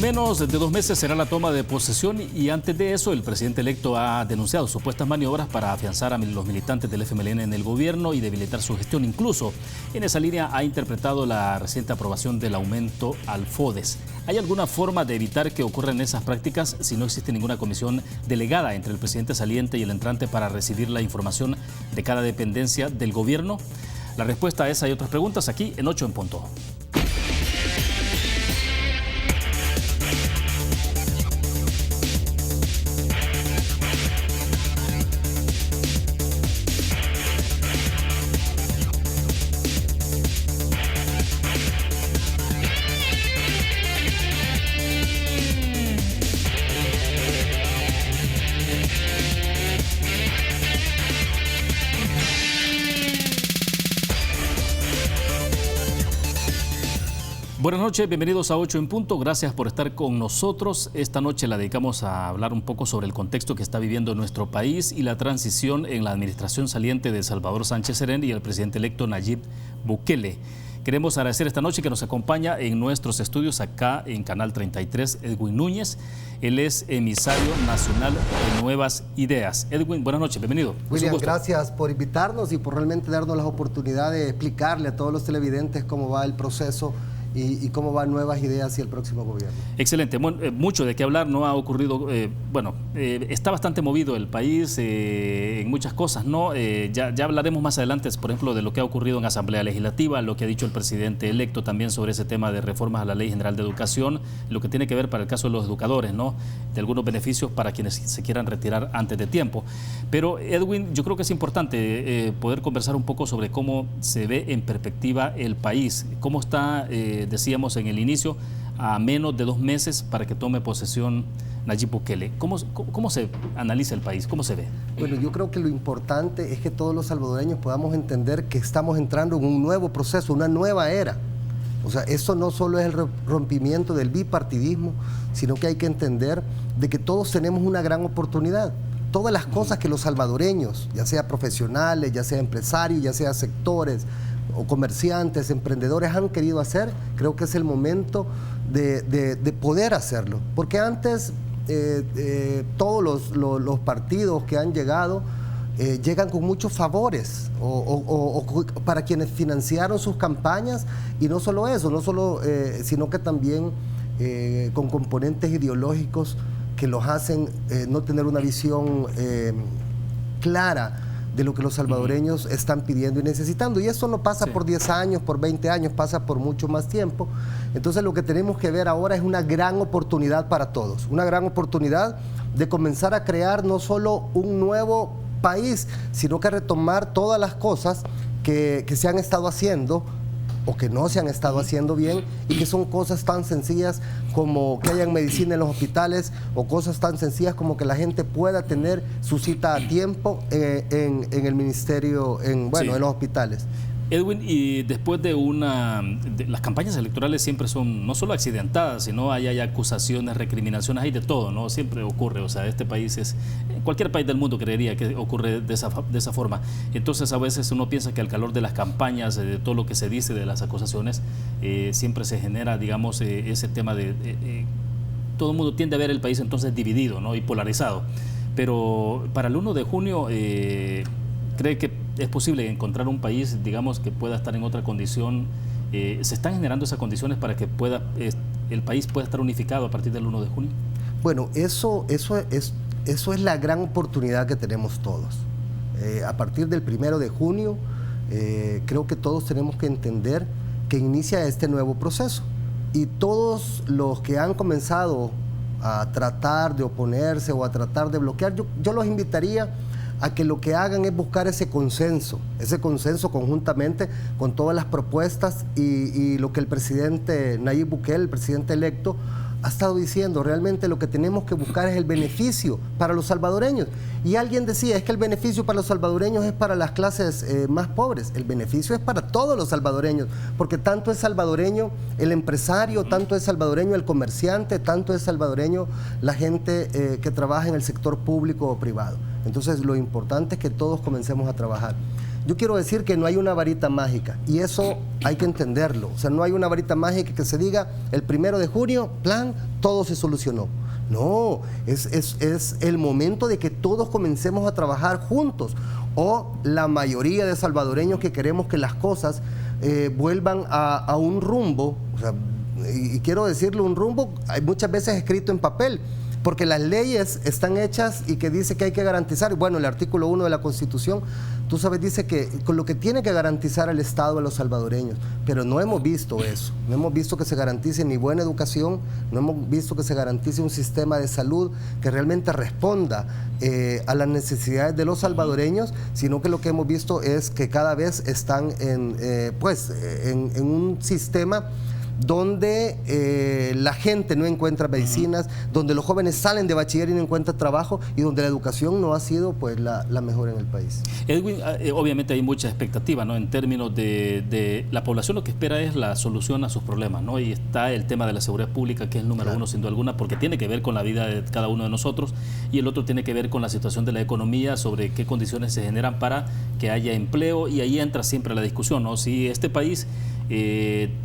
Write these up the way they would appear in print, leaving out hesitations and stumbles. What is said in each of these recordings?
menos de 2 meses será la toma de posesión y antes de eso el presidente electo ha denunciado supuestas maniobras para afianzar a los militantes del FMLN en el gobierno y debilitar su gestión. Incluso en esa línea ha interpretado la reciente aprobación del aumento al FODES. ¿Hay alguna forma de evitar que ocurran esas prácticas si no existe ninguna comisión delegada entre el presidente saliente y el entrante para recibir la información de cada dependencia del gobierno? La respuesta a esa y otras preguntas aquí en 8 en punto. Buenas noches, bienvenidos a 8 en punto. Gracias por estar con nosotros. Esta noche la dedicamos a hablar un poco sobre el contexto que está viviendo nuestro país y la transición en la administración saliente de Salvador Sánchez Serén y el presidente electo Nayib Bukele. Queremos agradecer esta noche que nos acompaña en nuestros estudios acá en Canal 33, Edwin Núñez. Él es emisario nacional de Nuevas Ideas. Edwin, buenas noches, bienvenido. William, gracias por invitarnos y por realmente darnos la oportunidad de explicarle a todos los televidentes cómo va el proceso y cómo van Nuevas Ideas y el próximo gobierno. Excelente. Mucho de qué hablar no ha ocurrido. Está bastante movido el país en muchas cosas, ¿no? Ya hablaremos más adelante, por ejemplo, de lo que ha ocurrido en Asamblea Legislativa, lo que ha dicho el presidente electo también sobre ese tema de reformas a la Ley General de Educación, lo que tiene que ver para el caso de los educadores, ¿no? De algunos beneficios para quienes se quieran retirar antes de tiempo. Pero, Edwin, yo creo que es importante poder conversar un poco sobre cómo se ve en perspectiva el país, cómo está, decíamos en el inicio, a menos de 2 meses para que tome posesión Nayib Bukele. ¿Cómo se analiza el país? ¿Cómo se ve? Bueno, yo creo que lo importante es que todos los salvadoreños podamos entender que estamos entrando en un nuevo proceso, una nueva era. O sea, eso no solo es el rompimiento del bipartidismo, sino que hay que entender de que todos tenemos una gran oportunidad. Todas las cosas que los salvadoreños, ya sea profesionales, ya sea empresarios, ya sea sectores o comerciantes, emprendedores han querido hacer, creo que es el momento de poder hacerlo. Porque antes todos los partidos que han llegado llegan con muchos favores o para quienes financiaron sus campañas, y no solo eso, sino que también con componentes ideológicos que los hacen no tener una visión clara de lo que los salvadoreños están pidiendo y necesitando. Y eso no pasa por 10 años, por 20 años, pasa por mucho más tiempo. Entonces lo que tenemos que ver ahora es una gran oportunidad para todos, una gran oportunidad de comenzar a crear no solo un nuevo país, sino que retomar todas las cosas que se han estado haciendo o que no se han estado haciendo bien, y que son cosas tan sencillas como que hayan medicina en los hospitales, o cosas tan sencillas como que la gente pueda tener su cita a tiempo en el ministerio, en los hospitales. Edwin, y después de las campañas electorales siempre son no solo accidentadas, sino hay acusaciones, recriminaciones, hay de todo, ¿no? Siempre ocurre, o sea, este país en cualquier país del mundo creería que ocurre de esa forma. Entonces a veces uno piensa que al calor de las campañas, de todo lo que se dice, de las acusaciones, siempre se genera, digamos, ese tema todo el mundo tiende a ver el país entonces dividido, ¿no? Y polarizado. Pero para el 1 de junio, ¿cree que es posible encontrar un país, digamos, que pueda estar en otra condición? ¿Se están generando esas condiciones para que el país pueda estar unificado a partir del 1 de junio? Bueno, eso es la gran oportunidad que tenemos todos. A partir del 1 de junio, creo que todos tenemos que entender que inicia este nuevo proceso. Y todos los que han comenzado a tratar de oponerse o a tratar de bloquear, yo los invitaría a que lo que hagan es buscar ese consenso conjuntamente con todas las propuestas y lo que el presidente Nayib Bukele, el presidente electo, ha estado diciendo. Realmente lo que tenemos que buscar es el beneficio para los salvadoreños. Y alguien decía, es que el beneficio para los salvadoreños es para las clases más pobres. El beneficio es para todos los salvadoreños, porque tanto es salvadoreño el empresario, tanto es salvadoreño el comerciante, tanto es salvadoreño la gente que trabaja en el sector público o privado. Entonces lo importante es que todos comencemos a trabajar. Yo quiero decir que no hay una varita mágica, y eso hay que entenderlo. O sea, no hay una varita mágica que se diga el 1 de junio, plan, todo se solucionó. No, es el momento de que todos comencemos a trabajar juntos, o la mayoría de salvadoreños que queremos que las cosas vuelvan a un rumbo, o sea, y quiero decirlo, un rumbo hay muchas veces escrito en papel, porque las leyes están hechas y que dice que hay que garantizar, bueno, el artículo 1 de la Constitución, tú sabes, dice que con lo que tiene que garantizar el Estado a los salvadoreños, pero no hemos visto eso, no hemos visto que se garantice ni buena educación, no hemos visto que se garantice un sistema de salud que realmente responda a las necesidades de los salvadoreños, sino que lo que hemos visto es que cada vez están en un sistema donde la gente no encuentra medicinas, donde los jóvenes salen de bachiller y no encuentran trabajo, y donde la educación no ha sido pues la mejor en el país. Edwin, obviamente hay mucha expectativa, ¿no?, en términos de la población. Lo que espera es la solución a sus problemas, ¿no? Y está el tema de la seguridad pública, que es el número uno sin duda alguna, porque tiene que ver con la vida de cada uno de nosotros, y el otro tiene que ver con la situación de la economía, sobre qué condiciones se generan para que haya empleo, y ahí entra siempre la discusión, ¿no? Si este país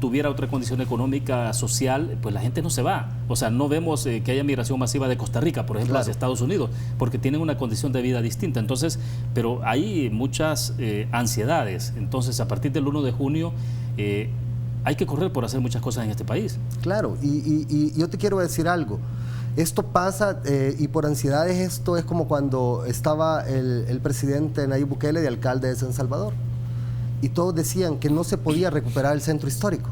tuviera otra condición económica, social, pues la gente no se va. O sea, no vemos que haya migración masiva de Costa Rica, por ejemplo, hacia Estados Unidos, porque tienen una condición de vida distinta. Entonces, pero hay muchas ansiedades. Entonces, a partir del 1 de junio hay que correr por hacer muchas cosas en este país. Claro, y yo te quiero decir algo. Esto pasa, y por ansiedades, esto es como cuando estaba el presidente Nayib Bukele de alcalde de San Salvador, y todos decían que no se podía recuperar el centro histórico,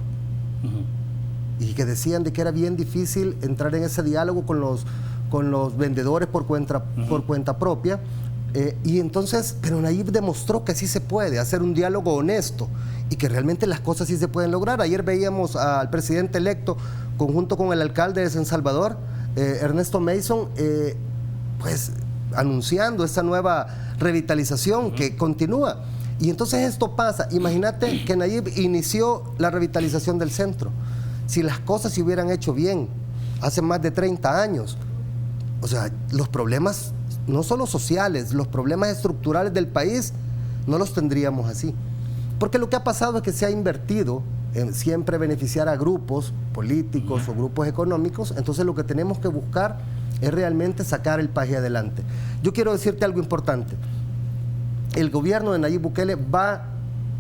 y que decían de que era bien difícil entrar en ese diálogo con los vendedores por cuenta propia, y entonces, pero Nayib demostró que sí se puede hacer un diálogo honesto y que realmente las cosas sí se pueden lograr. Ayer veíamos al presidente electo junto con el alcalde de San Salvador, Ernesto Mason, pues anunciando esta nueva revitalización que continúa. Y entonces esto pasa. Imagínate que Nayib inició la revitalización del centro. Si las cosas se hubieran hecho bien hace más de 30 años, o sea, los problemas no solo sociales, los problemas estructurales del país no los tendríamos así. Porque lo que ha pasado es que se ha invertido en siempre beneficiar a grupos políticos o grupos económicos. Entonces lo que tenemos que buscar es realmente sacar el país adelante. Yo quiero decirte algo importante. El gobierno de Nayib Bukele va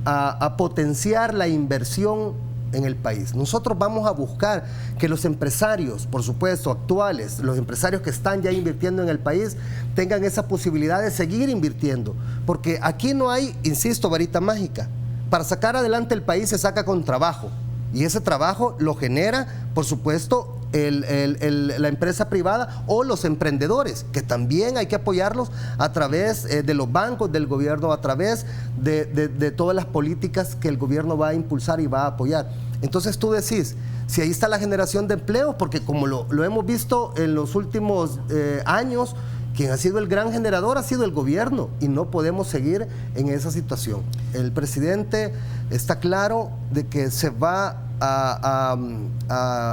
a potenciar la inversión en el país. Nosotros vamos a buscar que los empresarios, por supuesto, actuales, los empresarios que están ya invirtiendo en el país, tengan esa posibilidad de seguir invirtiendo. Porque aquí no hay, insisto, varita mágica. Para sacar adelante el país se saca con trabajo. Y ese trabajo lo genera, por supuesto, la empresa privada o los emprendedores, que también hay que apoyarlos a través de los bancos, del gobierno, a través de todas las políticas que el gobierno va a impulsar y va a apoyar. Entonces tú decís, si ahí está la generación de empleo, porque como lo hemos visto en los últimos años, quien ha sido el gran generador ha sido el gobierno, y no podemos seguir en esa situación. El presidente está claro de que se va a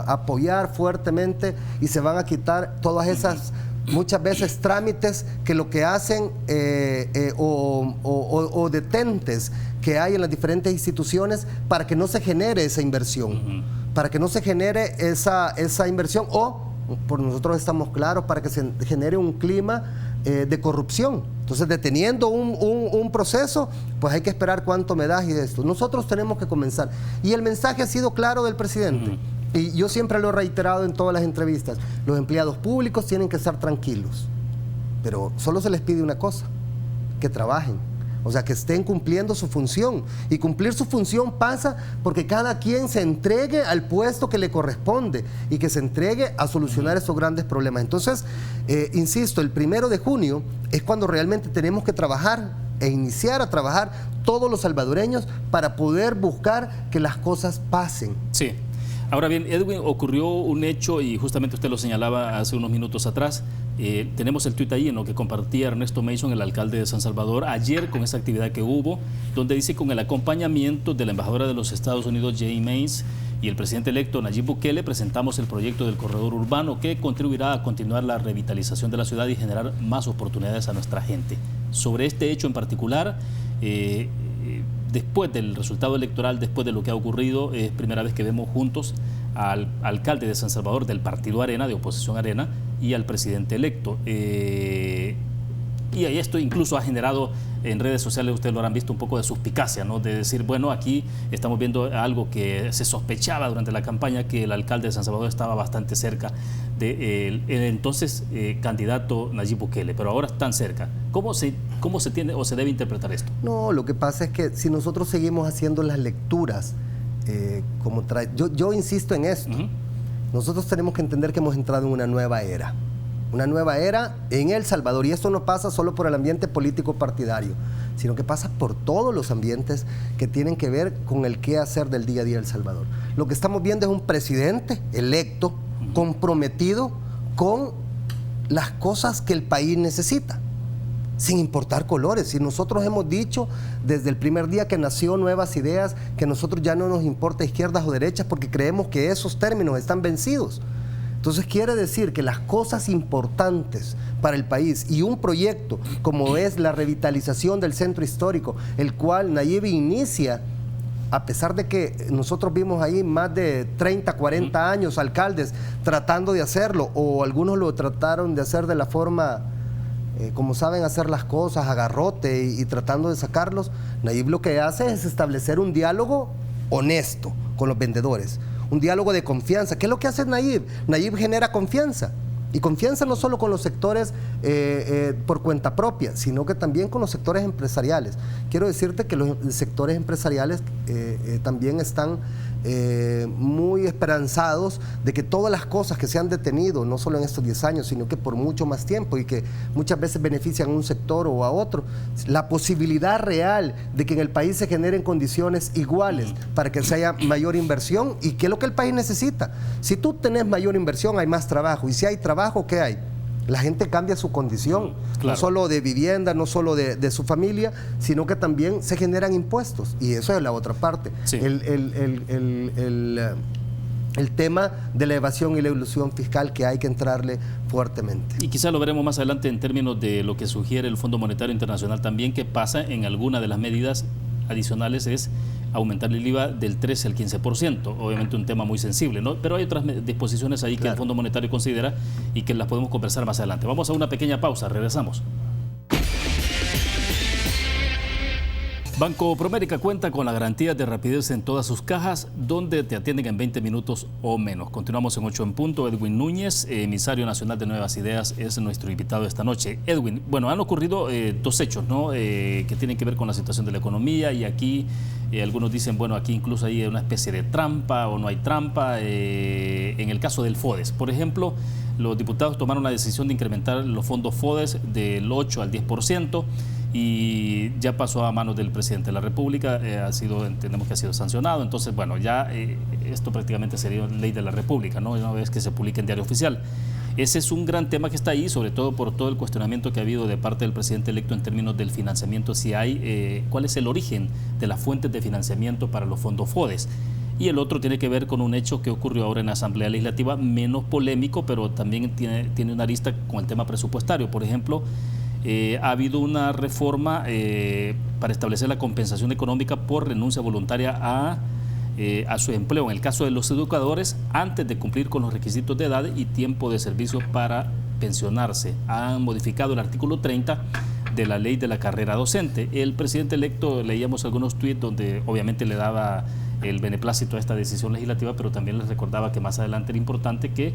apoyar fuertemente y se van a quitar todas esas, muchas veces, trámites que lo que hacen o detentes que hay en las diferentes instituciones para que no se genere esa inversión, para que no se genere esa inversión, o por nosotros estamos claros, para que se genere un clima de corrupción. Entonces, deteniendo un proceso, pues hay que esperar cuánto me das y de esto. Nosotros tenemos que comenzar. Y el mensaje ha sido claro del presidente. Y yo siempre lo he reiterado en todas las entrevistas. Los empleados públicos tienen que estar tranquilos. Pero solo se les pide una cosa: que trabajen. O sea, que estén cumpliendo su función. Y cumplir su función pasa porque cada quien se entregue al puesto que le corresponde y que se entregue a solucionar esos grandes problemas. Entonces, insisto, el 1 de junio es cuando realmente tenemos que trabajar e iniciar a trabajar todos los salvadoreños para poder buscar que las cosas pasen. Sí. Ahora bien, Edwin, ocurrió un hecho, y justamente usted lo señalaba hace unos minutos atrás. Tenemos el tuit ahí en lo que compartía Ernesto Mason, el alcalde de San Salvador, ayer, con esa actividad que hubo, donde dice: con el acompañamiento de la embajadora de los Estados Unidos, Jay Mains, y el presidente electo Nayib Bukele, presentamos el proyecto del corredor urbano que contribuirá a continuar la revitalización de la ciudad y generar más oportunidades a nuestra gente. Sobre este hecho en particular, después del resultado electoral, después de lo que ha ocurrido, es primera vez que vemos juntos al alcalde de San Salvador del partido Arena, de oposición Arena, y al presidente electo. Y esto incluso ha generado en redes sociales, ustedes lo habrán visto, un poco de suspicacia, ¿no? De decir, bueno, aquí estamos viendo algo que se sospechaba durante la campaña, que el alcalde de San Salvador estaba bastante cerca del entonces candidato Nayib Bukele, pero ahora están cerca. ¿Cómo se tiene o se debe interpretar esto? No, lo que pasa es que si nosotros seguimos haciendo las lecturas, yo insisto en esto, nosotros tenemos que entender que hemos entrado en una nueva era en El Salvador, y esto no pasa solo por el ambiente político partidario, sino que pasa por todos los ambientes que tienen que ver con el qué hacer del día a día de El Salvador. Lo que estamos viendo es un presidente electo, comprometido con las cosas que el país necesita, sin importar colores. Y nosotros hemos dicho desde el primer día que nació Nuevas Ideas que nosotros ya no nos importa izquierdas o derechas, porque creemos que esos términos están vencidos. Entonces quiere decir que las cosas importantes para el país y un proyecto como es la revitalización del centro histórico, el cual Nayib inicia, a pesar de que nosotros vimos ahí más de 30, 40 años alcaldes tratando de hacerlo, o algunos lo trataron de hacer de la forma como saben hacer las cosas, a garrote y tratando de sacarlos. Nayib lo que hace es establecer un diálogo honesto con los vendedores, un diálogo de confianza. ¿Qué es lo que hace Nayib? Nayib genera confianza, y confianza no solo con los sectores por cuenta propia, sino que también con los sectores empresariales. Quiero decirte que los sectores empresariales también están muy esperanzados de que todas las cosas que se han detenido, no solo en estos 10 años, sino que por mucho más tiempo, y que muchas veces benefician a un sector o a otro, la posibilidad real de que en el país se generen condiciones iguales para que se haya mayor inversión. ¿Y qué es lo que el país necesita? Si tú tenés mayor inversión, hay más trabajo, y si hay trabajo, ¿qué hay? La gente cambia su condición, claro, no solo de vivienda, no solo de su familia, sino que también se generan impuestos, y eso es la otra parte. Sí. El tema de la evasión y la elusión fiscal, que hay que entrarle fuertemente. Y quizá lo veremos más adelante en términos de lo que sugiere el Fondo Monetario Internacional también, que pasa en alguna de las medidas adicionales es aumentar el IVA del 13 al 15%, obviamente un tema muy sensible, ¿no? Pero hay otras disposiciones ahí, claro, que el Fondo Monetario considera y que las podemos conversar más adelante. Vamos a una pequeña pausa, regresamos. Banco Promérica cuenta con la garantía de rapidez en todas sus cajas, donde te atienden en 20 minutos o menos. Continuamos en 8 en punto. Edwin Núñez, emisario nacional de Nuevas Ideas, es nuestro invitado esta noche. Edwin, bueno, han ocurrido dos hechos, ¿no? Que tienen que ver con la situación de la economía, y aquí algunos dicen, bueno, aquí incluso hay una especie de trampa o no hay trampa. En el caso del FODES, por ejemplo, los diputados tomaron la decisión de incrementar los fondos FODES del 8 al 10%. Y ya pasó a manos del presidente de la República, entendemos que ha sido sancionado. Entonces, bueno, ya esto prácticamente sería ley de la República, ¿no? Una vez que se publique en Diario Oficial. Ese es un gran tema que está ahí, sobre todo por todo el cuestionamiento que ha habido de parte del presidente electo en términos del financiamiento, si hay, cuál es el origen de las fuentes de financiamiento para los fondos FODES. Y el otro tiene que ver con un hecho que ocurrió ahora en la Asamblea Legislativa, menos polémico, pero también tiene una arista con el tema presupuestario. Por ejemplo, ha habido una reforma para establecer la compensación económica por renuncia voluntaria a su empleo, en el caso de los educadores, antes de cumplir con los requisitos de edad y tiempo de servicio para pensionarse. Han modificado el artículo 30 de la ley de la carrera docente. El presidente electo, leíamos algunos tuits donde obviamente le daba el beneplácito a esta decisión legislativa, pero también les recordaba que más adelante era importante que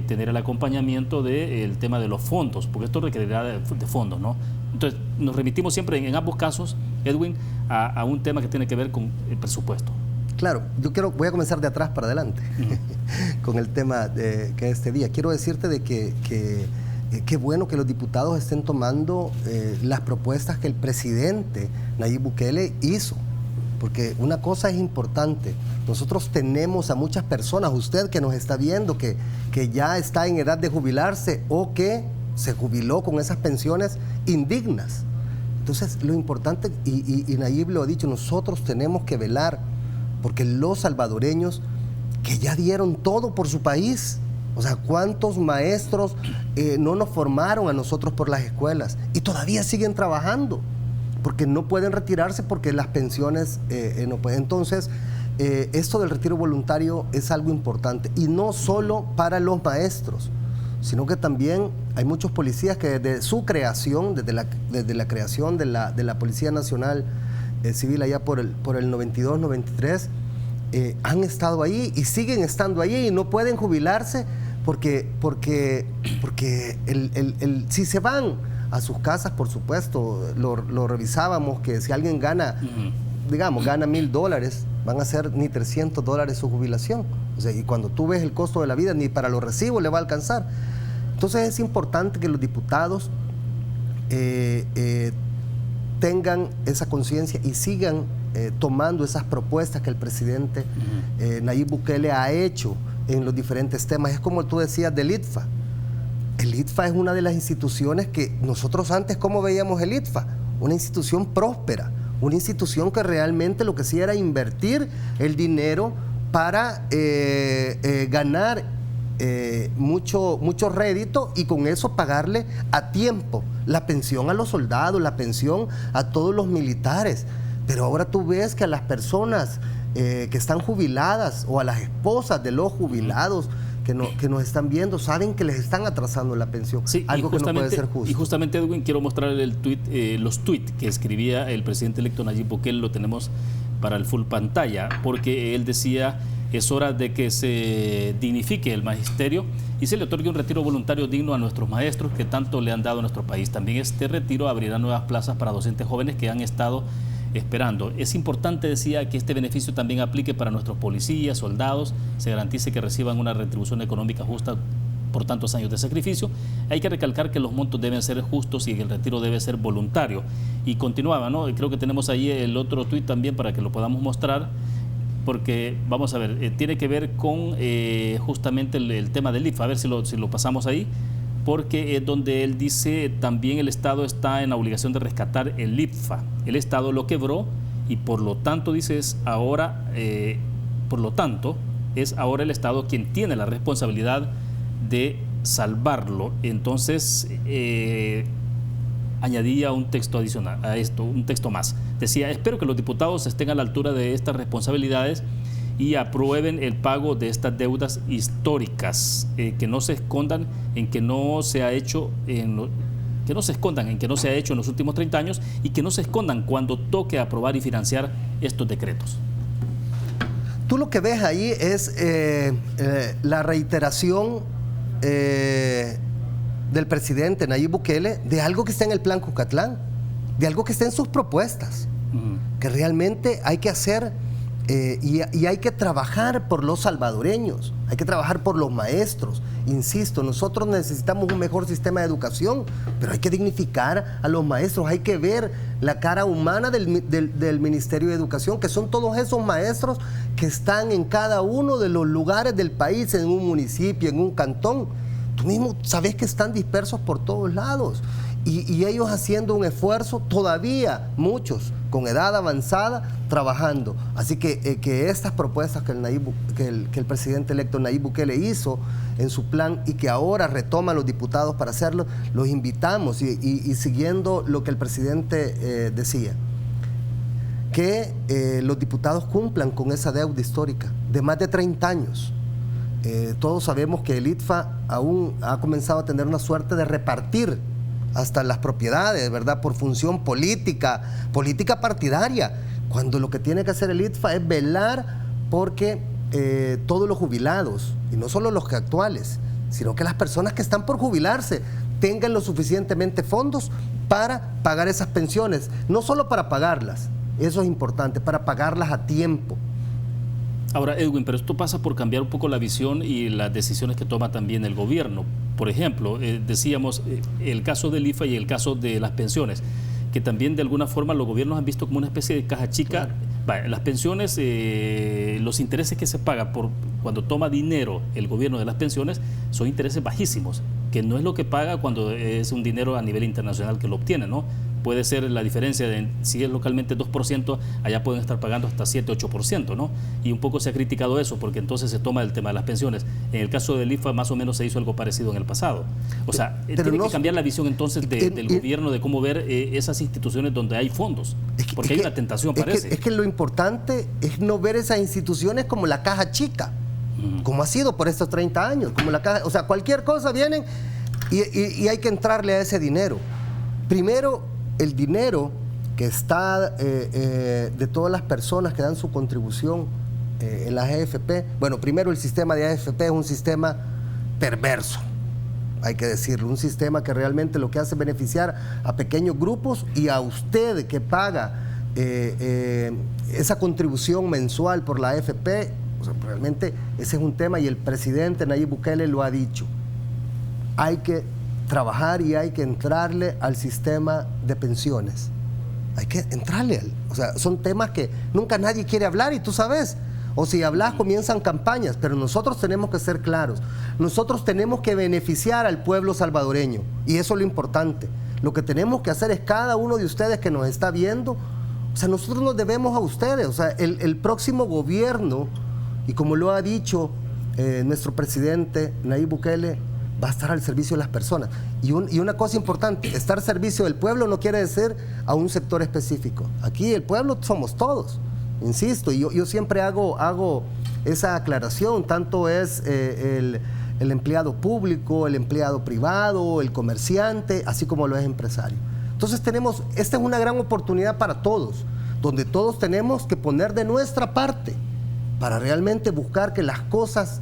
tener el acompañamiento del tema de los fondos, porque esto requerirá de fondos, ¿no? Entonces, nos remitimos siempre en ambos casos, Edwin, a un tema que tiene que ver con el presupuesto. Claro, voy a comenzar de atrás para adelante con el tema que este día. Quiero decirte de que qué bueno que los diputados estén tomando las propuestas que el presidente Nayib Bukele hizo. Porque una cosa es importante, nosotros tenemos a muchas personas, usted que nos está viendo, que ya está en edad de jubilarse o que se jubiló con esas pensiones indignas. Entonces, lo importante, y Nayib lo ha dicho, nosotros tenemos que velar porque los salvadoreños que ya dieron todo por su país, o sea, ¿cuántos maestros no nos formaron a nosotros por las escuelas y todavía siguen trabajando? Porque no pueden retirarse porque las pensiones no pueden. Entonces, esto del retiro voluntario es algo importante, y no solo para los maestros, sino que también hay muchos policías que desde su creación, desde la creación de la Policía Nacional Civil allá por el 92-93, han estado ahí y siguen estando ahí y no pueden jubilarse porque si se van a sus casas, por supuesto, lo revisábamos, que si alguien gana, digamos, gana $1,000, van a ser ni $300 su jubilación. O sea, y cuando tú ves el costo de la vida, ni para los recibos le va a alcanzar. Entonces es importante que los diputados tengan esa conciencia y sigan tomando esas propuestas que el presidente Nayib Bukele ha hecho en los diferentes temas. Es como tú decías del ITFA. El ITFA es una de las instituciones que nosotros antes, ¿cómo veíamos el ITFA? Una institución próspera, una institución que realmente lo que hacía era invertir el dinero para ganar mucho rédito y con eso pagarle a tiempo la pensión a los soldados, la pensión a todos los militares. Pero ahora tú ves que a las personas que están jubiladas o a las esposas de los jubilados que nos están viendo, saben que les están atrasando la pensión, sí, algo que no puede ser justo. Y justamente, Edwin, quiero mostrar los tweets que escribía el presidente electo Nayib Bukele, lo tenemos para el full pantalla, porque él decía: es hora de que se dignifique el magisterio y se le otorgue un retiro voluntario digno a nuestros maestros que tanto le han dado a nuestro país. También este retiro abrirá nuevas plazas para docentes jóvenes que han estado esperando. Es importante, decía, que este beneficio también aplique para nuestros policías, soldados, se garantice que reciban una retribución económica justa por tantos años de sacrificio. Hay que recalcar que los montos deben ser justos y que el retiro debe ser voluntario. Y continuaba, ¿no? Creo que tenemos ahí el otro tuit también para que lo podamos mostrar, porque, vamos a ver, tiene que ver con justamente el tema del IFA. A ver si lo pasamos ahí, porque es donde él dice: también el Estado está en la obligación de rescatar el IFA. El Estado lo quebró y por lo tanto, dice, es ahora el Estado quien tiene la responsabilidad de salvarlo. Entonces, añadía un texto adicional a esto, un texto más. Decía: espero que los diputados estén a la altura de estas responsabilidades y aprueben el pago de estas deudas históricas, que no se escondan en que no se ha hecho en los últimos 30 años y que no se escondan cuando toque aprobar y financiar estos decretos. Tú lo que ves ahí es la reiteración del presidente Nayib Bukele de algo que está en el Plan Cucatlán, de algo que está en sus propuestas, que realmente hay que hacer y hay que trabajar por los salvadoreños, hay que trabajar por los maestros. Insisto, nosotros necesitamos un mejor sistema de educación, pero hay que dignificar a los maestros, hay que ver la cara humana del Ministerio de Educación, que son todos esos maestros que están en cada uno de los lugares del país, en un municipio, en un cantón. Tú mismo sabes que están dispersos por todos lados y ellos haciendo un esfuerzo, todavía muchos con edad avanzada, trabajando. Así que estas propuestas que el presidente electo Nayib Bukele hizo en su plan y que ahora retoman los diputados para hacerlo, los invitamos y siguiendo lo que el presidente decía, que los diputados cumplan con esa deuda histórica de más de 30 años. Todos sabemos que el ITFA aún ha comenzado a tener una suerte de repartir hasta las propiedades, ¿verdad? Por función política partidaria, cuando lo que tiene que hacer el ITFA es velar porque todos los jubilados, y no solo los actuales, sino que las personas que están por jubilarse tengan lo suficientemente fondos para pagar esas pensiones, no solo para pagarlas, eso es importante, para pagarlas a tiempo. Ahora, Edwin, pero esto pasa por cambiar un poco la visión y las decisiones que toma también el gobierno. Por ejemplo, decíamos el caso del IFA y el caso de las pensiones, que también de alguna forma los gobiernos han visto como una especie de caja chica. Claro. Las pensiones, los intereses que se pagan por cuando toma dinero el gobierno de las pensiones son intereses bajísimos, que no es lo que paga cuando es un dinero a nivel internacional que lo obtiene, ¿no? puede ser la diferencia de si es localmente 2%, allá pueden estar pagando hasta 7-8%, ¿no? Y un poco se ha criticado eso, porque entonces se toma el tema de las pensiones. En el caso del IFA más o menos se hizo algo parecido en el pasado. O sea, tiene que cambiar la visión entonces del gobierno de cómo ver esas instituciones donde hay fondos, porque hay una tentación, parece. Es que lo importante es no ver esas instituciones como la caja chica, como ha sido por estos 30 años, como la caja, o sea, cualquier cosa vienen y hay que entrarle a ese dinero. Primero, el dinero que está de todas las personas que dan su contribución en las AFP. Bueno, primero el sistema de AFP es un sistema perverso, hay que decirlo, un sistema que realmente lo que hace es beneficiar a pequeños grupos y a usted que paga esa contribución mensual por la AFP. O sea, realmente ese es un tema y el presidente Nayib Bukele lo ha dicho. Hay que trabajar y hay que entrarle al sistema de pensiones. Hay que entrarle. O sea, son temas que nunca nadie quiere hablar y tú sabes. O si hablas comienzan campañas, pero nosotros tenemos que ser claros. Nosotros tenemos que beneficiar al pueblo salvadoreño y eso es lo importante. Lo que tenemos que hacer es cada uno de ustedes que nos está viendo, o sea, nosotros nos debemos a ustedes. O sea, el próximo gobierno, y como lo ha dicho nuestro presidente Nayib Bukele, va a estar al servicio de las personas. Y una cosa importante, estar al servicio del pueblo no quiere decir a un sector específico. Aquí el pueblo somos todos, insisto, y yo siempre hago esa aclaración, tanto es el empleado público, el empleado privado, el comerciante, así como lo es empresario. Entonces esta es una gran oportunidad para todos, donde todos tenemos que poner de nuestra parte para realmente buscar que las cosas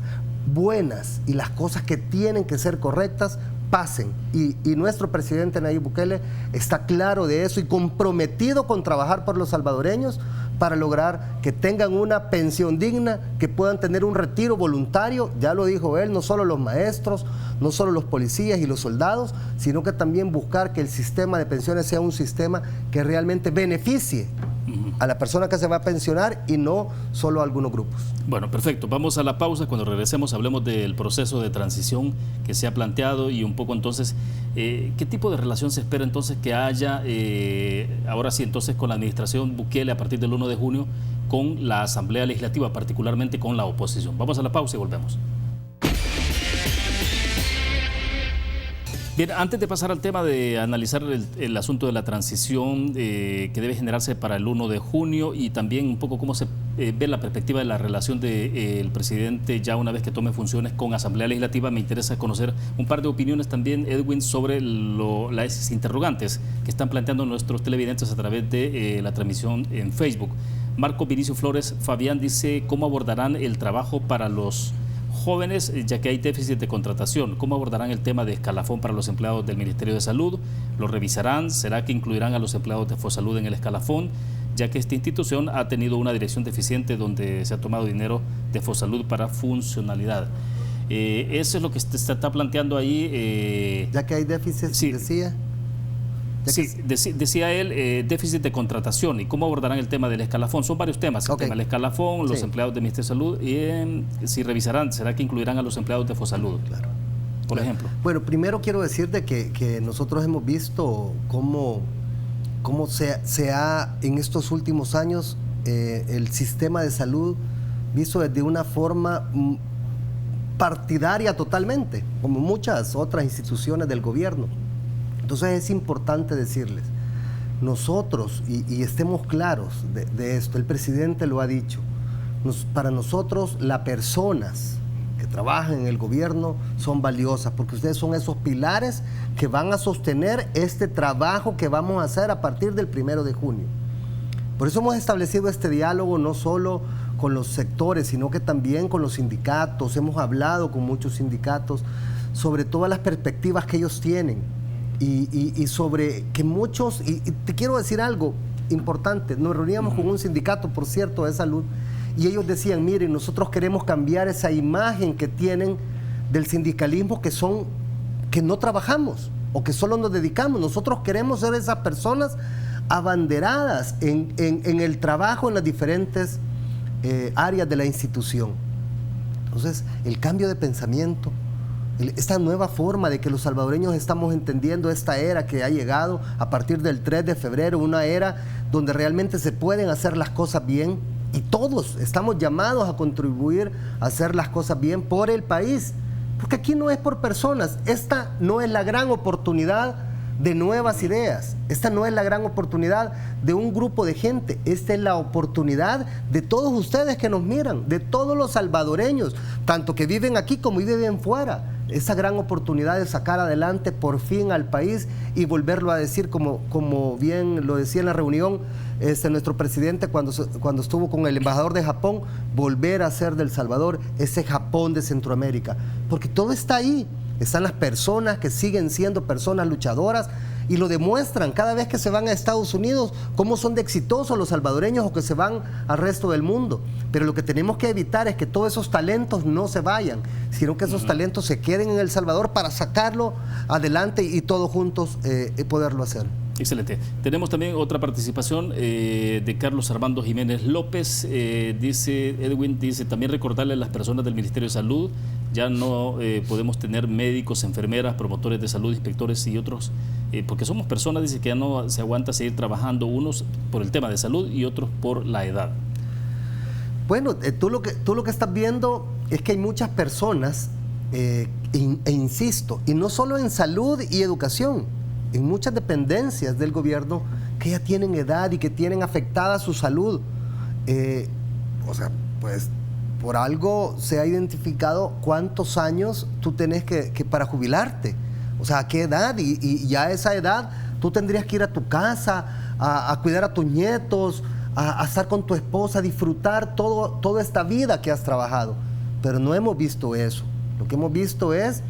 buenas y las cosas que tienen que ser correctas pasen. Y nuestro presidente Nayib Bukele está claro de eso y comprometido con trabajar por los salvadoreños para lograr que tengan una pensión digna, que puedan tener un retiro voluntario, ya lo dijo él, no solo los maestros, no solo los policías y los soldados, sino que también buscar que el sistema de pensiones sea un sistema que realmente beneficie a la persona que se va a pensionar y no solo a algunos grupos. Bueno, perfecto. Vamos a la pausa. Cuando regresemos hablemos del proceso de transición que se ha planteado y un poco entonces, ¿qué tipo de relación se espera entonces que haya, ahora sí entonces con la administración Bukele a partir del 1 de junio con la Asamblea Legislativa, particularmente con la oposición? Vamos a la pausa y volvemos. Bien, antes de pasar al tema de analizar el asunto de la transición que debe generarse para el 1 de junio y también un poco cómo se ve la perspectiva de la relación del presidente ya una vez que tome funciones con Asamblea Legislativa, me interesa conocer un par de opiniones también, Edwin, sobre las interrogantes que están planteando nuestros televidentes a través de la transmisión en Facebook. Marco Vinicio Flores Fabián dice, ¿cómo abordarán el trabajo para los jóvenes, ya que hay déficit de contratación? ¿Cómo abordarán el tema de escalafón para los empleados del Ministerio de Salud? ¿Lo revisarán? ¿Será que incluirán a los empleados de Fosalud en el escalafón? Ya que esta institución ha tenido una dirección deficiente donde se ha tomado dinero de Fosalud para funcionalidad. Eso es lo que se está planteando ahí. Ya que hay déficit, sí, decía. Sí, decía él, déficit de contratación y cómo abordarán el tema del escalafón. Son varios temas, el tema del escalafón, los empleados del Ministerio de Salud y si revisarán, ¿será que incluirán a los empleados de Fosalud? Claro. Por ejemplo. Bueno, primero quiero decirte que nosotros hemos visto cómo se ha en estos últimos años el sistema de salud visto desde una forma partidaria totalmente, como muchas otras instituciones del gobierno. Entonces es importante decirles, nosotros, y estemos claros de esto, el presidente lo ha dicho, para nosotros las personas que trabajan en el gobierno son valiosas, porque ustedes son esos pilares que van a sostener este trabajo que vamos a hacer a partir del 1 de junio. Por eso hemos establecido este diálogo no solo con los sectores, sino que también con los sindicatos. Hemos hablado con muchos sindicatos sobre todas las perspectivas que ellos tienen. Y sobre que muchos, y te quiero decir algo importante, nos reuníamos con un sindicato, por cierto, de salud, y ellos decían, miren, nosotros queremos cambiar esa imagen que tienen del sindicalismo que no trabajamos o que solo nos dedicamos. Nosotros queremos ser esas personas abanderadas en el trabajo en las diferentes áreas de la institución. Entonces, el cambio de pensamiento esta nueva forma de que los salvadoreños estamos entendiendo esta era que ha llegado a partir del 3 de febrero, una era donde realmente se pueden hacer las cosas bien y todos estamos llamados a contribuir a hacer las cosas bien por el país, porque aquí no es por personas, esta no es la gran oportunidad de nuevas ideas, esta no es la gran oportunidad de un grupo de gente, esta es la oportunidad de todos ustedes que nos miran, de todos los salvadoreños, tanto que viven aquí como viven fuera. Esa gran oportunidad de sacar adelante por fin al país y volverlo a decir, como bien lo decía en la reunión nuestro presidente cuando estuvo con el embajador de Japón, volver a ser del Salvador ese Japón de Centroamérica, porque todo está ahí. Están las personas que siguen siendo personas luchadoras y lo demuestran cada vez que se van a Estados Unidos, cómo son de exitosos los salvadoreños o que se van al resto del mundo. Pero lo que tenemos que evitar es que todos esos talentos no se vayan, sino que esos talentos se queden en El Salvador para sacarlo adelante y todos juntos poderlo hacer. Excelente. Tenemos también otra participación de Carlos Armando Jiménez López. Edwin dice, también recordarle a las personas del Ministerio de Salud, ya no podemos tener médicos, enfermeras, promotores de salud, inspectores y otros, porque somos personas, dice, que ya no se aguanta seguir trabajando, unos por el tema de salud y otros por la edad. Bueno, tú lo que estás viendo es que hay muchas personas, e insisto, y no solo en salud y educación, en muchas dependencias del gobierno que ya tienen edad y que tienen afectada su salud. O sea, pues por algo se ha identificado cuántos años tú tenés que para jubilarte. O sea, ¿a qué edad? Y ya a esa edad tú tendrías que ir a tu casa, a cuidar a tus nietos, a estar con tu esposa, a disfrutar toda esta vida que has trabajado. Pero no hemos visto eso. Lo que hemos visto es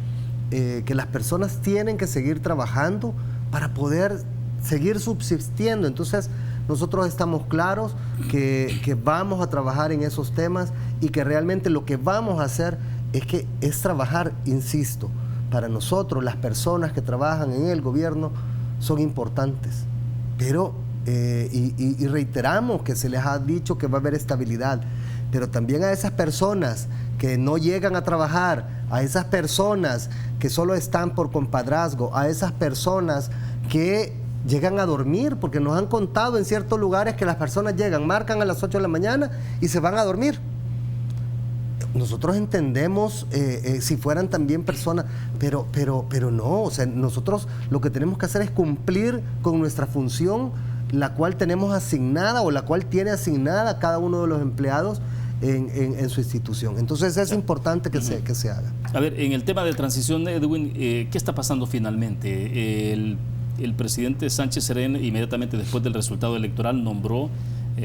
que las personas tienen que seguir trabajando para poder seguir subsistiendo. Entonces, nosotros estamos claros que vamos a trabajar en esos temas y que realmente lo que vamos a hacer es trabajar, insisto, para nosotros las personas que trabajan en el gobierno son importantes, pero y reiteramos que se les ha dicho que va a haber estabilidad, pero también a esas personas que no llegan a trabajar, a esas personas que solo están por compadrazgo, a esas personas que llegan a dormir, porque nos han contado en ciertos lugares que las personas llegan, marcan a las 8 de la mañana y se van a dormir. Nosotros entendemos si fueran también personas, pero no, o sea, nosotros lo que tenemos que hacer es cumplir con nuestra función, la cual tenemos asignada o la cual tiene asignada cada uno de los empleados en su institución. Entonces es importante que se haga. A ver, en el tema de transición, Edwin, ¿qué está pasando finalmente? El presidente Sánchez Serén, inmediatamente después del resultado electoral, nombró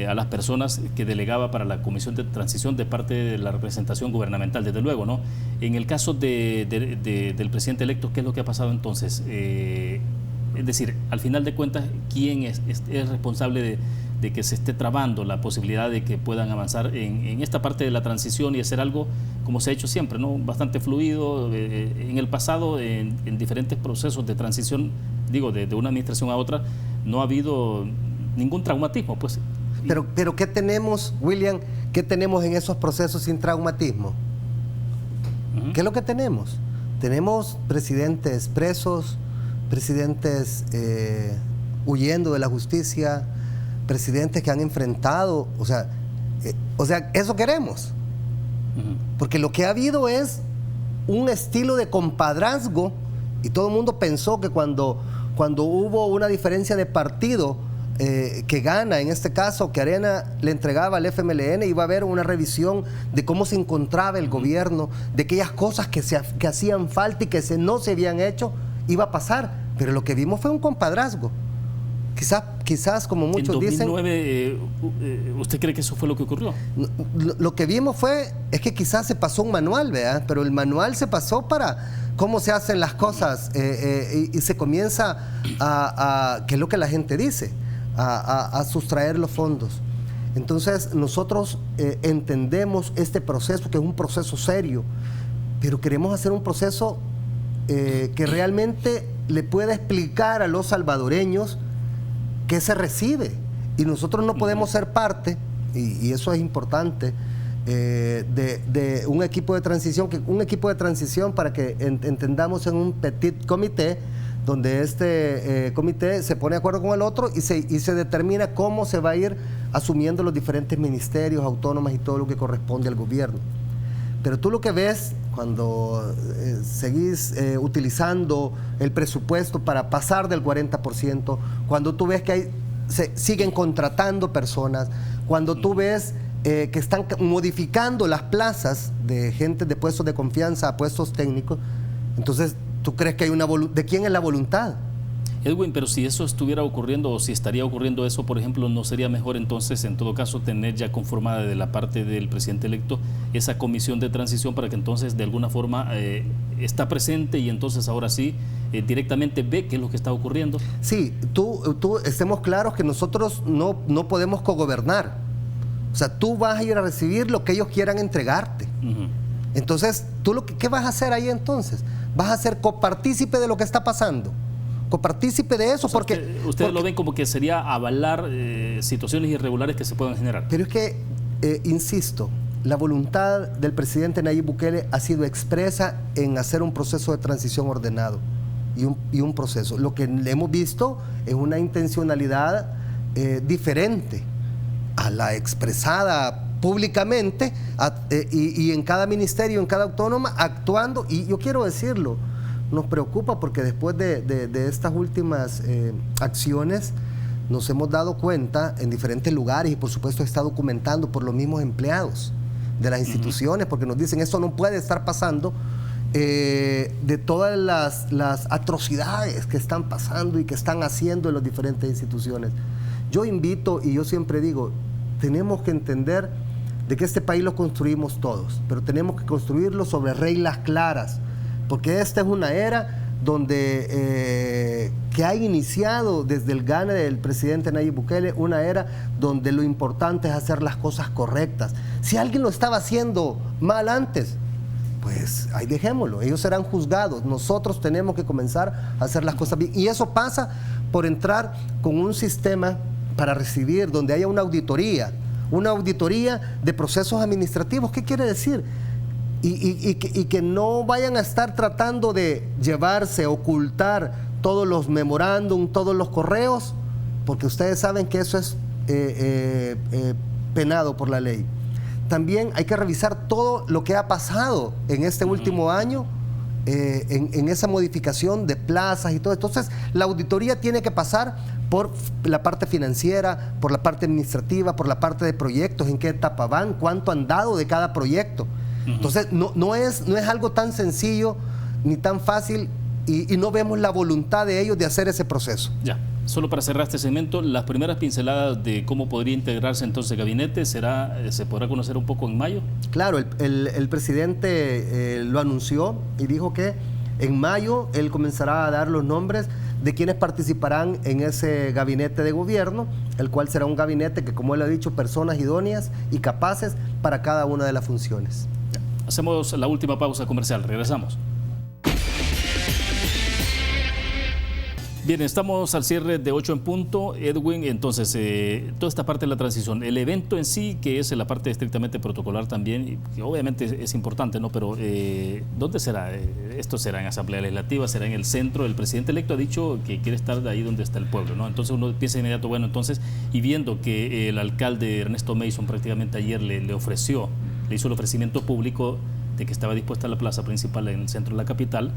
a las personas que delegaba para la comisión de transición de parte de la representación gubernamental, desde luego, ¿no? En el caso del presidente electo, ¿qué es lo que ha pasado entonces? Es decir, al final de cuentas, ¿quién es responsable de que se esté trabando la posibilidad de que puedan avanzar en esta parte de la transición y hacer algo como se ha hecho siempre, ¿no? Bastante fluido, en el pasado, en diferentes procesos de transición, digo, de una administración a otra, no ha habido ningún traumatismo, pues. Pero ¿qué tenemos, William? ¿Qué tenemos en esos procesos sin traumatismo? ¿Qué es lo que tenemos? Tenemos presidentes presos, presidentes huyendo de la justicia, presidentes que han enfrentado, o sea, eso queremos. Porque lo que ha habido es un estilo de compadrazgo y todo el mundo pensó que cuando hubo una diferencia de partido que gana, en este caso, que Arena le entregaba al FMLN, iba a haber una revisión de cómo se encontraba el gobierno, de aquellas cosas que hacían falta y que no se habían hecho, iba a pasar. Pero lo que vimos fue un compadrazgo. Quizás como muchos dicen... ¿En 2009 usted cree que eso fue lo que ocurrió? Lo que vimos es que quizás se pasó un manual, ¿verdad? Pero el manual se pasó para cómo se hacen las cosas y se comienza que es lo que la gente dice, a sustraer los fondos. Entonces nosotros entendemos este proceso, que es un proceso serio, pero queremos hacer un proceso que realmente le pueda explicar a los salvadoreños qué se recibe. Y nosotros no podemos ser parte, y eso es importante, de un equipo de transición, para que entendamos, en un petit comité, donde este comité se pone de acuerdo con el otro y se determina cómo se va a ir asumiendo los diferentes ministerios, autónomas y todo lo que corresponde al gobierno. Pero tú lo que ves cuando seguís utilizando el presupuesto para pasar del 40%, cuando tú ves que siguen contratando personas, cuando tú ves que están modificando las plazas de gente de puestos de confianza a puestos técnicos, entonces ¿tú crees que hay una voluntad? ¿De quién es la voluntad? Edwin, pero si eso estuviera ocurriendo, o si estaría ocurriendo eso, por ejemplo, ¿no sería mejor entonces, en todo caso, tener ya conformada de la parte del presidente electo esa comisión de transición, para que entonces de alguna forma está presente y entonces ahora sí directamente ve qué es lo que está ocurriendo? Sí, tú estemos claros que nosotros no podemos cogobernar. O sea, tú vas a ir a recibir lo que ellos quieran entregarte. Entonces, ¿qué vas a hacer ahí entonces? Vas a ser copartícipe de lo que está pasando. Copartícipe de eso, o sea, porque ustedes lo ven como que sería avalar situaciones irregulares que se puedan generar. Pero es que, insisto, la voluntad del presidente Nayib Bukele ha sido expresa en hacer un proceso de transición ordenado y un proceso. Lo que hemos visto es una intencionalidad diferente a la expresada públicamente y en cada ministerio, en cada autónoma, actuando. Y yo quiero decirlo, nos preocupa porque después de estas últimas acciones nos hemos dado cuenta en diferentes lugares, y por supuesto está documentando por los mismos empleados de las instituciones, porque nos dicen esto no puede estar pasando, de todas las atrocidades que están pasando y que están haciendo en las diferentes instituciones. Yo invito, y yo siempre digo, tenemos que entender de que este país lo construimos todos, pero tenemos que construirlo sobre reglas claras, porque esta es una era donde que ha iniciado desde el gane del presidente Nayib Bukele, una era donde lo importante es hacer las cosas correctas. Si alguien lo estaba haciendo mal antes, pues ahí dejémoslo, ellos serán juzgados. Nosotros tenemos que comenzar a hacer las cosas bien, y eso pasa por entrar con un sistema para recibir, donde haya una auditoría de procesos administrativos. ¿Qué quiere decir? Y que no vayan a estar tratando de llevarse, ocultar todos los memorándum, todos los correos, porque ustedes saben que eso es penado por la ley. También hay que revisar todo lo que ha pasado en este último año, en esa modificación de plazas y todo. Entonces, la auditoría tiene que pasar por la parte financiera, por la parte administrativa, por la parte de proyectos, en qué etapa van, cuánto han dado de cada proyecto. Entonces, no es algo tan sencillo ni tan fácil, y no vemos la voluntad de ellos de hacer ese proceso. Ya, solo para cerrar este segmento, las primeras pinceladas de cómo podría integrarse entonces el gabinete, ¿se podrá conocer un poco en mayo? Claro, el presidente lo anunció y dijo que en mayo él comenzará a dar los nombres de quienes participarán en ese gabinete de gobierno, el cual será un gabinete que, como él ha dicho, personas idóneas y capaces para cada una de las funciones. Hacemos la última pausa comercial, regresamos. Bien, estamos al cierre de 8 en punto. Edwin, entonces, toda esta parte de la transición, el evento en sí, que es la parte estrictamente protocolar también, que obviamente es importante, ¿no? Pero, ¿dónde será? ¿Esto será en Asamblea Legislativa? ¿Será en el centro? El presidente electo ha dicho que quiere estar ahí donde está el pueblo, ¿no? Entonces uno piensa de inmediato, bueno, entonces, y viendo que el alcalde Ernesto Mason prácticamente ayer le hizo el ofrecimiento público de que estaba dispuesta la plaza principal en el centro de la capital,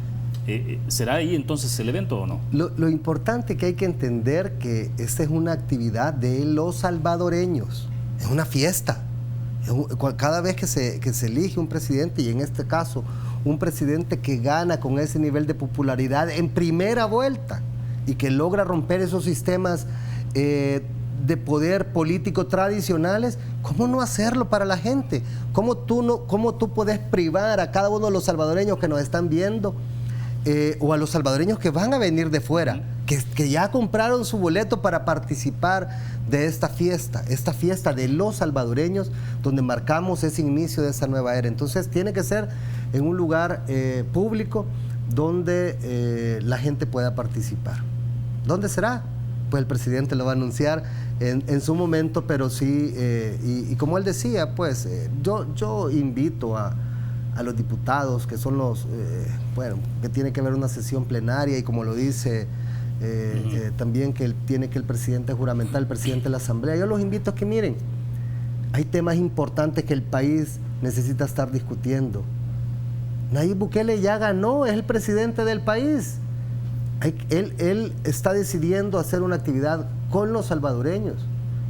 ¿será ahí entonces el evento o no? Lo importante que hay que entender que esta es una actividad de los salvadoreños, es una fiesta. Cada vez que se elige un presidente, y en este caso un presidente que gana con ese nivel de popularidad en primera vuelta y que logra romper esos sistemas de poder político tradicionales, ¿cómo no hacerlo para la gente? ¿Cómo tú puedes privar a cada uno de los salvadoreños que nos están viendo, o a los salvadoreños que van a venir de fuera, que ya compraron su boleto para participar de esta fiesta de los salvadoreños, donde marcamos ese inicio de esa nueva era? Entonces tiene que ser en un lugar público donde la gente pueda participar. ¿Dónde será? Pues el presidente lo va a anunciar en su momento, pero sí, y como él decía, pues yo invito a los diputados, que son los, que tiene que haber una sesión plenaria, y como lo dice también que tiene que el presidente juramentar, el presidente de la Asamblea, yo los invito a que miren, hay temas importantes que el país necesita estar discutiendo. Nayib Bukele ya ganó, es el presidente del país. Él está decidiendo hacer una actividad con los salvadoreños.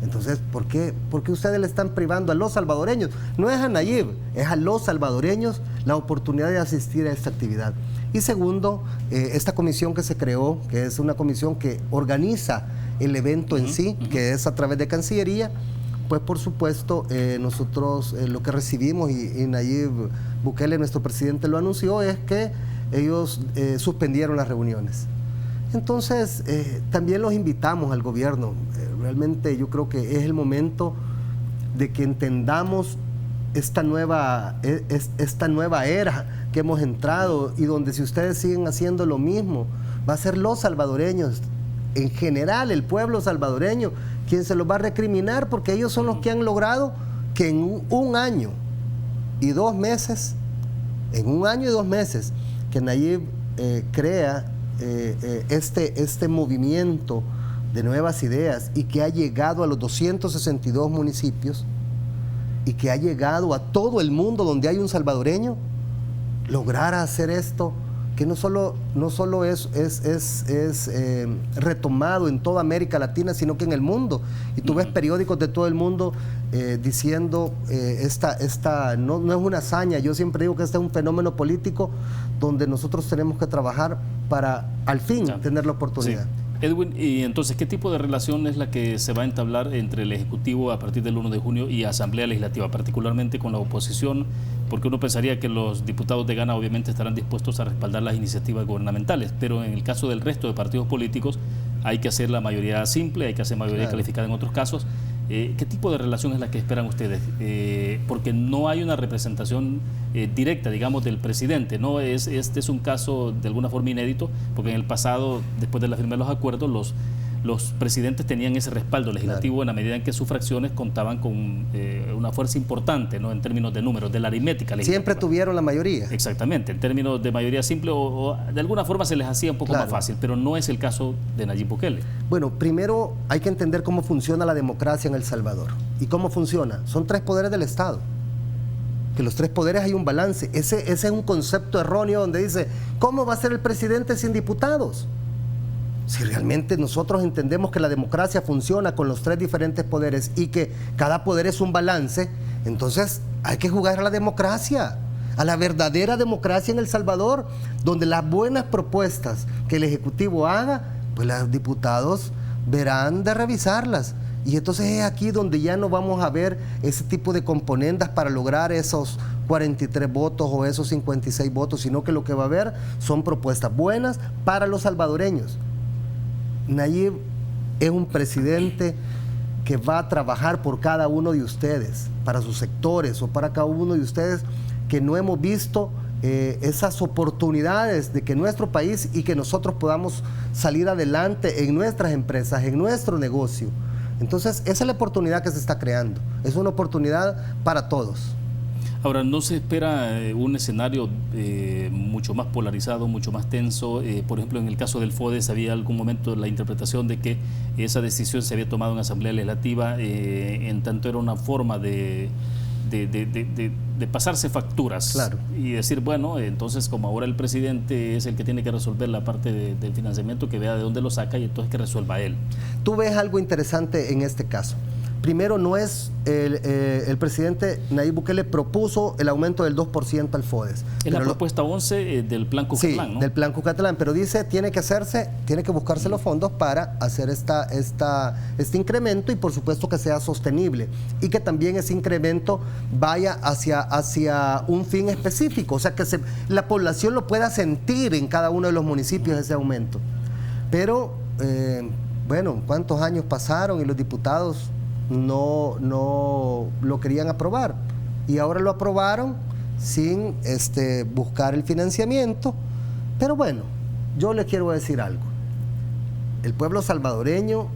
Entonces, ¿por qué ustedes le están privando a los salvadoreños? No es a Nayib, es a los salvadoreños la oportunidad de asistir a esta actividad. Y segundo, esta comisión que se creó, que es una comisión que organiza el evento en sí, que es a través de Cancillería, pues por supuesto nosotros lo que recibimos, y Nayib Bukele, nuestro presidente, lo anunció, es que ellos suspendieron las reuniones. Entonces, también los invitamos al gobierno. Realmente yo creo que es el momento de que entendamos esta nueva era que hemos entrado, y donde si ustedes siguen haciendo lo mismo, va a ser los salvadoreños, en general el pueblo salvadoreño, quien se los va a recriminar, porque ellos son los que han logrado que en un año y 2 meses, que Nayib crea este movimiento de nuevas ideas, y que ha llegado a los 262 municipios, y que ha llegado a todo el mundo donde hay un salvadoreño, lograr hacer esto, que no solo es retomado en toda América Latina, sino que en el mundo. Y tú ves periódicos de todo el mundo diciendo, no es una hazaña, yo siempre digo que este es un fenómeno político donde nosotros tenemos que trabajar para al fin tener la oportunidad. Sí. Edwin, y entonces, ¿qué tipo de relación es la que se va a entablar entre el Ejecutivo a partir del 1 de junio y Asamblea Legislativa, particularmente con la oposición? Porque uno pensaría que los diputados de Gana obviamente estarán dispuestos a respaldar las iniciativas gubernamentales, pero en el caso del resto de partidos políticos hay que hacer la mayoría simple, hay que hacer mayoría calificada en otros casos. ¿Qué tipo de relación es la que esperan ustedes? Porque no hay una representación directa, digamos, del presidente, ¿no? Este es un caso de alguna forma inédito, porque en el pasado, después de la firma de los acuerdos, los presidentes tenían ese respaldo legislativo en la medida en que sus fracciones contaban con una fuerza importante, ¿no? En términos de números, de la aritmética legislativa. Siempre tuvieron la mayoría. Exactamente, en términos de mayoría simple, o de alguna forma se les hacía un poco más fácil, pero no es el caso de Nayib Bukele. Bueno, primero hay que entender cómo funciona la democracia en El Salvador. ¿Y cómo funciona? Son 3 poderes del Estado. Que los 3 poderes hay un balance. Ese es un concepto erróneo donde dice, ¿cómo va a ser el presidente sin diputados? Si realmente nosotros entendemos que la democracia funciona con los 3 diferentes poderes y que cada poder es un balance, entonces hay que jugar a la democracia, a la verdadera democracia en El Salvador, donde las buenas propuestas que el Ejecutivo haga, pues los diputados verán de revisarlas. Y entonces es aquí donde ya no vamos a ver ese tipo de componendas para lograr esos 43 votos o esos 56 votos, sino que lo que va a haber son propuestas buenas para los salvadoreños. Nayib es un presidente que va a trabajar por cada uno de ustedes, para sus sectores o para cada uno de ustedes, que no hemos visto esas oportunidades de que nuestro país y que nosotros podamos salir adelante en nuestras empresas, en nuestro negocio. Entonces, esa es la oportunidad que se está creando. Es una oportunidad para todos. Ahora, ¿no se espera un escenario mucho más polarizado, mucho más tenso? Por ejemplo, en el caso del FODES había algún momento la interpretación de que esa decisión se había tomado en Asamblea Legislativa, en tanto era una forma de pasarse facturas. Claro. Y decir, bueno, entonces como ahora el presidente es el que tiene que resolver la parte del financiamiento, que vea de dónde lo saca y entonces que resuelva él. Tú ves algo interesante en este caso. Primero, no es el presidente Nayib Bukele propuso el aumento del 2% al FODES. Es la propuesta 11 del Plan Cucatlán, sí, ¿no? del Plan Cucatlán, pero dice tiene que buscarse los fondos para hacer este incremento, y por supuesto que sea sostenible y que también ese incremento vaya hacia un fin específico, o sea que la población lo pueda sentir en cada uno de los municipios ese aumento. Pero bueno, ¿cuántos años pasaron y los diputados no lo querían aprobar? Y ahora lo aprobaron sin buscar el financiamiento. Pero bueno, yo les quiero decir algo. El pueblo salvadoreño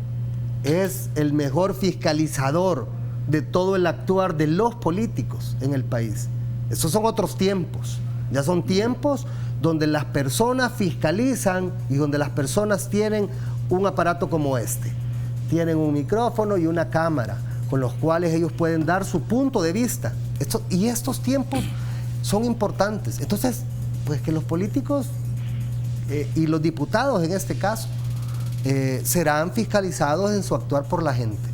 es el mejor fiscalizador de todo el actuar de los políticos en el país. Esos son otros tiempos. Ya son tiempos donde las personas fiscalizan y donde las personas tienen un aparato como este. Tienen un micrófono y una cámara con los cuales ellos pueden dar su punto de vista. Y estos tiempos son importantes. Entonces, pues que los políticos y los diputados en este caso serán fiscalizados en su actuar por la gente,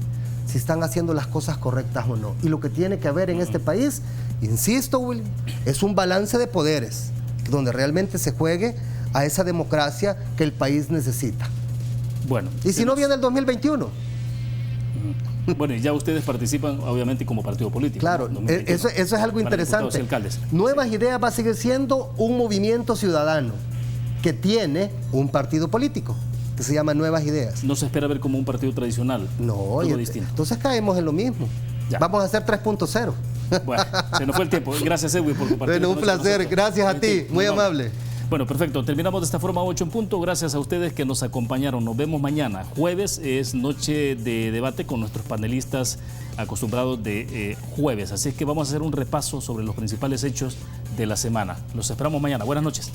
si están haciendo las cosas correctas o no. Y lo que tiene que haber en este país, insisto, Willy, es un balance de poderes, donde realmente se juegue a esa democracia que el país necesita. Bueno. Y si no viene el 2021. Bueno, y ya ustedes participan, obviamente, como partido político. Claro, ¿no? Eso es algo interesante. Nuevas Ideas va a seguir siendo un movimiento ciudadano que tiene un partido político que se llama Nuevas Ideas. No se espera ver como un partido tradicional. No, entonces caemos en lo mismo. Ya. Vamos a hacer 3.0. Bueno, se nos fue el tiempo. Gracias, Edwin, por compartir. Bueno, un placer. Gracias a ti. Muy amable. Bueno, perfecto. Terminamos de esta forma 8 en punto. Gracias a ustedes que nos acompañaron. Nos vemos mañana. Jueves es noche de debate con nuestros panelistas acostumbrados de jueves. Así que vamos a hacer un repaso sobre los principales hechos de la semana. Los esperamos mañana. Buenas noches.